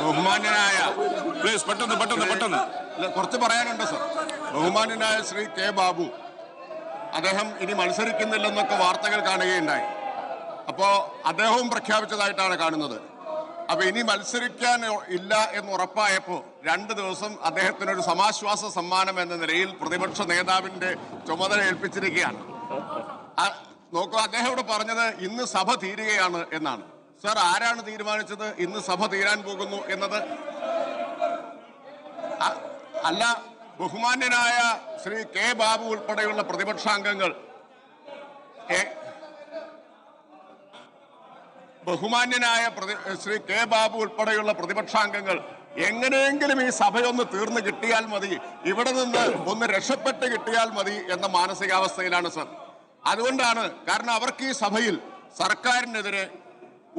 ബഹുമാന്യനായ പെട്ടെന്ന് കുറച്ച് പറയാനുണ്ട് സർ. ബഹുമാന്യനായ ശ്രീ കെ ബാബു അദ്ദേഹം ഇനി മത്സരിക്കുന്നില്ലെന്നൊക്കെ വാർത്തകൾ കാണുകയുണ്ടായി. അപ്പോൾ അദ്ദേഹവും പ്രഖ്യാപിച്ചതായിട്ടാണ് കാണുന്നത്. അപ്പൊ ഇനി മത്സരിക്കാൻ ഇല്ല എന്ന് ഉറപ്പായപ്പോൾ 2 ദിവസം അദ്ദേഹത്തിനൊരു സമാശ്വാസ സമ്മാനം എന്ന നിലയിൽ പ്രതിപക്ഷ നേതാവിന്റെ ചുമതല ഏൽപ്പിച്ചിരിക്കുകയാണ്. നോക്കൂ, അദ്ദേഹം ഇവിടെ പറഞ്ഞത് ഇന്ന് സഭ തീരുകയാണ് എന്നാണ്. സർ, ആരാണ് തീരുമാനിച്ചത് ഇന്ന് സഭ തീരാൻ പോകുന്നു എന്നത്? അല്ല, ബഹുമാന്യനായ ശ്രീ കെ ബാബു ഉൾപ്പെടെയുള്ള പ്രതിപക്ഷാംഗങ്ങൾ ശ്രീ കെ ബാബു ഉൾപ്പെടെയുള്ള പ്രതിപക്ഷാംഗങ്ങൾ എങ്ങനെയെങ്കിലും ഈ സഭയൊന്ന് തീർന്നു കിട്ടിയാൽ മതി, ഇവിടെ നിന്ന് ഒന്ന് രക്ഷപ്പെട്ട് കിട്ടിയാൽ മതി എന്ന മാനസികാവസ്ഥയിലാണ് സർ. അതുകൊണ്ടാണ്, കാരണം അവർക്ക് ഈ സഭയിൽ സർക്കാരിനെതിരെ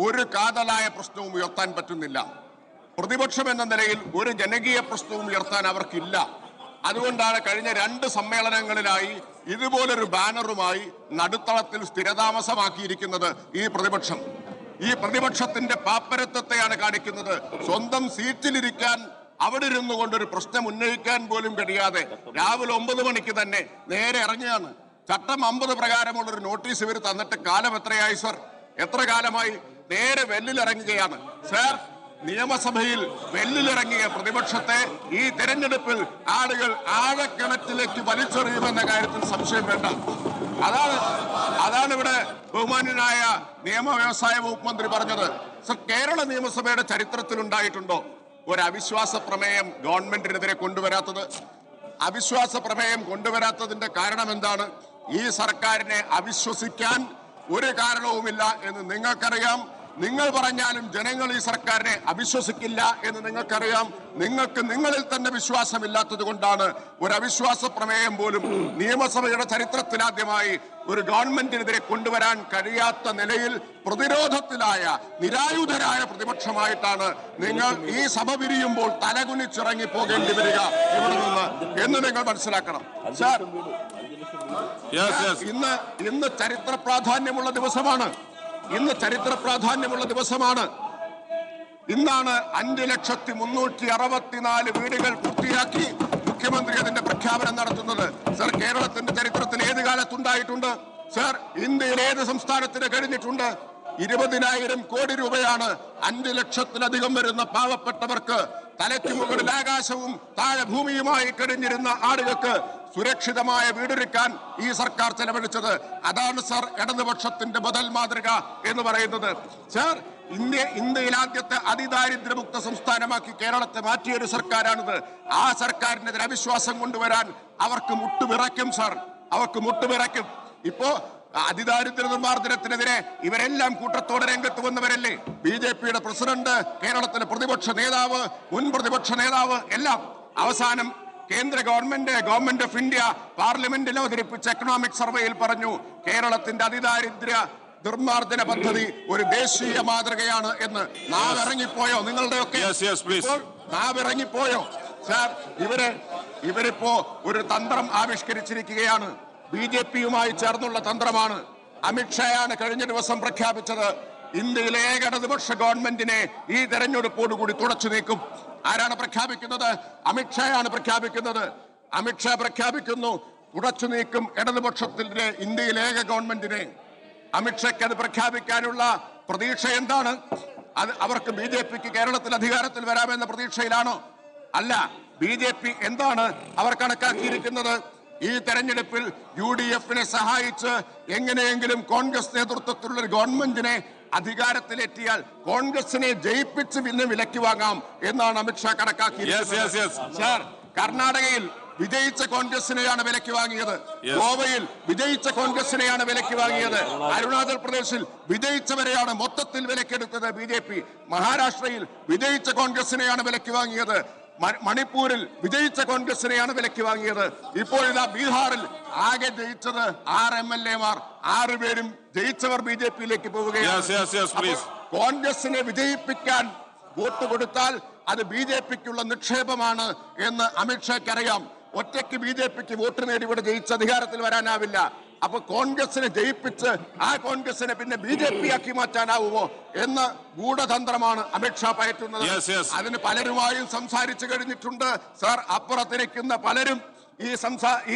ഒരു കാതലായ പ്രശ്നവും ഉയർത്താൻ പറ്റുന്നില്ല. പ്രതിപക്ഷം എന്ന നിലയിൽ ഒരു ജനകീയ പ്രശ്നവും ഉയർത്താൻ അവർക്കില്ല. അതുകൊണ്ടാണ് കഴിഞ്ഞ 2 സമ്മേളനങ്ങളിലായി ഇതുപോലൊരു ബാനറുമായി നടുത്തളത്തിൽ സ്ഥിരതാമസമാക്കിയിരിക്കുന്നത് ഈ പ്രതിപക്ഷം. ഈ പ്രതിപക്ഷത്തിന്റെ പാപ്പരത്വത്തെയാണ് കാണിക്കുന്നത്. സ്വന്തം സീറ്റിലിരിക്കാൻ അവിടെ ഇരുന്നു കൊണ്ടൊരു പ്രശ്നം ഉന്നയിക്കാൻ പോലും കഴിയാതെ രാവിലെ 9 മണിക്ക് തന്നെ നേരെ ഇറങ്ങിയാണ്. ചട്ടം 50 പ്രകാരമുള്ളൊരു നോട്ടീസ് ഇവർ തന്നിട്ട് കാലം എത്രയായി സർ? എത്ര കാലമായി? നേരെ വെല്ലിലിറങ്ങുകയാണ് സർ. നിയമസഭയിൽ വെല്ലിലിറങ്ങിയ പ്രതിപക്ഷത്തെ ഈ തെരഞ്ഞെടുപ്പിൽ ആളുകൾ ആഴക്കിണറ്റിലേക്ക് വലിച്ചെറിയുമെന്ന കാര്യത്തിൽ സംശയം വേണ്ട. അതാണ് ഇവിടെ ബഹുമാന്യനായ നിയമ വ്യവസായ വകുപ്പ് മന്ത്രി പറഞ്ഞത്. സർ, കേരള നിയമസഭയുടെ ചരിത്രത്തിൽ ഉണ്ടായിട്ടുണ്ടോ ഒരു അവിശ്വാസ പ്രമേയം ഗവൺമെന്റിനെതിരെ കൊണ്ടുവരാത്തത്? അവിശ്വാസ പ്രമേയം കൊണ്ടുവരാത്തതിന്റെ കാരണം എന്താണ്? ഈ സർക്കാരിനെ അവിശ്വസിക്കാൻ ഒരു കാരണവുമില്ല എന്ന് നിങ്ങൾക്കറിയാം. നിങ്ങൾ പറഞ്ഞാലും ജനങ്ങൾ ഈ സർക്കാരിനെ അവിശ്വസിക്കില്ല എന്ന് നിങ്ങൾക്കറിയാം. നിങ്ങൾക്ക് നിങ്ങളിൽ തന്നെ വിശ്വാസമില്ലാത്തത് കൊണ്ടാണ് ഒരു അവിശ്വാസ പ്രമേയം പോലും നിയമസഭയുടെ ചരിത്രത്തിലാദ്യമായി ഒരു ഗവൺമെന്റിനെതിരെ കൊണ്ടുവരാൻ കഴിയാത്ത നിലയിൽ പ്രതിരോധത്തിലായ നിരായുധരായ പ്രതിപക്ഷമായിട്ടാണ് നിങ്ങൾ ഈ സഭ പിരിയുമ്പോൾ തലകുനിച്ചിറങ്ങി പോകേണ്ടി വരിക ഇവിടെ നിന്ന് എന്ന് നിങ്ങൾ മനസ്സിലാക്കണം. സാർ, ഇന്ന് ചരിത്ര പ്രാധാന്യമുള്ള ദിവസമാണ്. ഇന്നാണ് 5,364,000 വീടുകൾ പൂർത്തിയാക്കി മുഖ്യമന്ത്രി അതിന്റെ പ്രഖ്യാപനം നടത്തുന്നത്. സർ, കേരളത്തിന്റെ ചരിത്രത്തിൽ ഏത് കാലത്തുണ്ടായിട്ടുണ്ട് സർ? ഇന്ത്യയിൽ ഏത് സംസ്ഥാനത്തിന് കഴിഞ്ഞിട്ടുണ്ട്? 20,000 കോടി രൂപയാണ് 5 ലക്ഷത്തിലധികം വരുന്ന പാവപ്പെട്ടവർക്ക്, തലയ്ക്ക് മുകളിൽ ആകാശവും താഴെ ഭൂമിയുമായി കഴിഞ്ഞിരുന്ന ആളുകൾക്ക് സുരക്ഷിതമായ വീടൊരുക്കാൻ ഈ സർക്കാർ ചെലവഴിച്ചത്. അതാണ് സർ ഇടതുപക്ഷത്തിന്റെ ബദൽ മാതൃക എന്ന് പറയുന്നത്. സർ, ഇന്ത്യയിൽ ആദ്യത്തെ അതിദാരിദ്ര്യമുക്ത സംസ്ഥാനമാക്കി കേരളത്തെ മാറ്റിയൊരു സർക്കാരാണിത്. ആ സർക്കാരിനെതിരെ അവിശ്വാസം കൊണ്ടുവരാൻ അവർക്ക് മുട്ടുവിറയ്ക്കും സർ, അവർക്ക് മുട്ടുവിറയ്ക്കും. ഇപ്പോ അതിദാരിദ്ര്യ നിർമ്മാർജ്ജനത്തിനെതിരെ ഇവരെല്ലാം കൂട്ടത്തോടെ രംഗത്ത് വന്നവരല്ലേ? BJPയുടെ പ്രസിഡന്റ്, കേരളത്തിലെ പ്രതിപക്ഷ നേതാവ്, മുൻ പ്രതിപക്ഷ നേതാവ് എല്ലാം. അവസാനം കേന്ദ്ര ഗവൺമെന്റ് ഓഫ് ഇന്ത്യ പാർലമെന്റിൽ അവതരിപ്പിച്ച എക്കണോമിക് സർവേയിൽ പറഞ്ഞു കേരളത്തിന്റെ അതിദാരിദ്ര്യ നിർമ്മാർജ്ജന പദ്ധതി ഒരു ദേശീയ മാതൃകയാണ് എന്ന്. നാവിറങ്ങിപ്പോയോ നിങ്ങളുടെയൊക്കെ? നാവിറങ്ങിപ്പോയോ സാർ? ഇവരിപ്പോ ഒരു തന്ത്രം ആവിഷ്കരിച്ചിരിക്കുകയാണ്. BJPയുമായി ചേർന്നുള്ള തന്ത്രമാണ്. അമിത്ഷായാണ് കഴിഞ്ഞ ദിവസം പ്രഖ്യാപിച്ചത് ഇന്ത്യയിലെ ഏക ഇടതുപക്ഷ ഗവൺമെന്റിനെ ഈ തെരഞ്ഞെടുപ്പോടുകൂടി തുടച്ചു നീക്കും. ആരാണ് പ്രഖ്യാപിക്കുന്നത്? അമിത്ഷായാണ് പ്രഖ്യാപിക്കുന്നത്. അമിത്ഷാ പ്രഖ്യാപിക്കുന്നു തുടച്ചു നീക്കും ഇടതുപക്ഷത്തിന്റെ ഇന്ത്യയിലെ ഏക ഗവൺമെന്റിനെ. അമിത്ഷയ്ക്ക് അത് പ്രഖ്യാപിക്കാനുള്ള പ്രതീക്ഷ എന്താണ്? അത് അവർക്ക് BJPക്ക് കേരളത്തിൽ അധികാരത്തിൽ വരാമെന്ന പ്രതീക്ഷയിലാണോ? അല്ല. BJP എന്താണ് അവർ കണക്കാക്കിയിരിക്കുന്നത്? ഈ തെരഞ്ഞെടുപ്പിൽ UDFനെ സഹായിച്ച് എങ്ങനെയെങ്കിലും കോൺഗ്രസ് നേതൃത്വത്തിലുള്ള ഒരു ഗവൺമെന്റിനെ അധികാരത്തിലെത്തിയാൽ കോൺഗ്രസിനെ ജയിപ്പിച്ച് പിന്നെ വിലക്ക് വാങ്ങാം എന്നാണ് അമിത്ഷാ കണക്കാക്കിയിരിക്കുന്നത്. സാർ, കർണാടകയിൽ വിജയിച്ച കോൺഗ്രസിനെയാണ് വിലക്ക് വാങ്ങിയത്. ഗോവയിൽ വിജയിച്ച കോൺഗ്രസിനെയാണ് വിലക്ക് വാങ്ങിയത്. അരുണാചൽ പ്രദേശിൽ വിജയിച്ചവരെയാണ് മൊത്തത്തിൽ വിലക്കെടുത്തത് BJP. മഹാരാഷ്ട്രയിൽ വിജയിച്ച കോൺഗ്രസിനെയാണ് വിലക്ക് വാങ്ങിയത്. മണിപ്പൂരിൽ വിജയിച്ച കോൺഗ്രസിനെയാണ് വിലക്ക് വാങ്ങിയത്. ഇപ്പോഴിതാ ബീഹാറിൽ ആകെ ജയിച്ചത് 6 MLA മാർ, 6 പേരും ജയിച്ചവർ BJPയിലേക്ക് പോവുകയാണ്. കോൺഗ്രസിനെ വിജയിപ്പിക്കാൻ വോട്ട് കൊടുത്താൽ അത് BJPക്കുള്ള നിക്ഷേപമാണ് എന്ന് അമിത്ഷായ്ക്ക് അറിയാം. ഒറ്റയ്ക്ക് BJPക്ക് വോട്ട് നേടി ഇവിടെ ജയിച്ച് അധികാരത്തിൽ വരാനാവില്ല. അപ്പൊ കോൺഗ്രസിനെ ജയിപ്പിച്ച് ആ കോൺഗ്രസിനെ പിന്നെ BJP ആക്കി മാറ്റാനാവുമോ എന്ന ഗൂഢതന്ത്രമാണ് അമിത്ഷാ പയറ്റുന്നത്. അതിന് പലരുമായും സംസാരിച്ചു കഴിഞ്ഞിട്ടുണ്ട് സാർ. അപ്പുറത്തിരിക്കുന്ന പലരും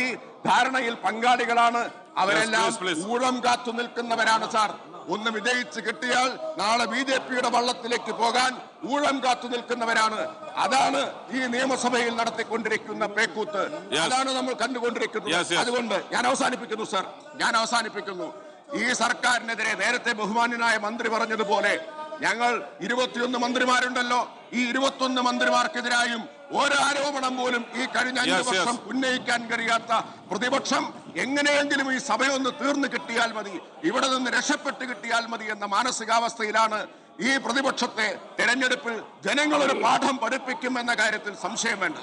ഈ ധാരണയിൽ പങ്കാളികളാണ്. അവരെല്ലാം ഊഴം കാത്തു നിൽക്കുന്നവരാണ് സാർ. ഒന്ന് വിജയിച്ച് കിട്ടിയാൽ നാളെ BJPയുടെ വള്ളത്തിലേക്ക് പോകാൻ ഊഴം കാത്തു നിൽക്കുന്നവരാണ്. അതാണ് ഈ നിയമസഭയിൽ നടത്തിക്കൊണ്ടിരിക്കുന്ന പേക്കൂത്ത്. അതാണ് നമ്മൾ കണ്ടുകൊണ്ടിരിക്കുന്നത്. അതുകൊണ്ട് ഞാൻ അവസാനിപ്പിക്കുന്നു സാർ, ഞാൻ അവസാനിപ്പിക്കുന്നു. ഈ സർക്കാരിനെതിരെ നേരത്തെ ബഹുമാന്യനായ മന്ത്രി പറഞ്ഞതുപോലെ ഞങ്ങൾ 21 മന്ത്രിമാരുണ്ടല്ലോ. ഈ 21 മന്ത്രിമാർക്കെതിരായും ഒരാരോപണം പോലും ഈ കഴിഞ്ഞ 5 വർഷം ഉന്നയിക്കാൻ കഴിയാത്ത പ്രതിപക്ഷം എങ്ങനെയെങ്കിലും ഈ സഭയൊന്ന് തീർന്നു കിട്ടിയാൽ മതി, ഇവിടെ നിന്ന് രക്ഷപ്പെട്ട് കിട്ടിയാൽ മതി എന്ന മാനസികാവസ്ഥയിലാണ് ഈ പ്രതിപക്ഷത്തെ തെരഞ്ഞെടുപ്പിൽ ജനങ്ങളൊരു പാഠം പഠിപ്പിക്കും എന്ന കാര്യത്തിൽ സംശയം വേണ്ട.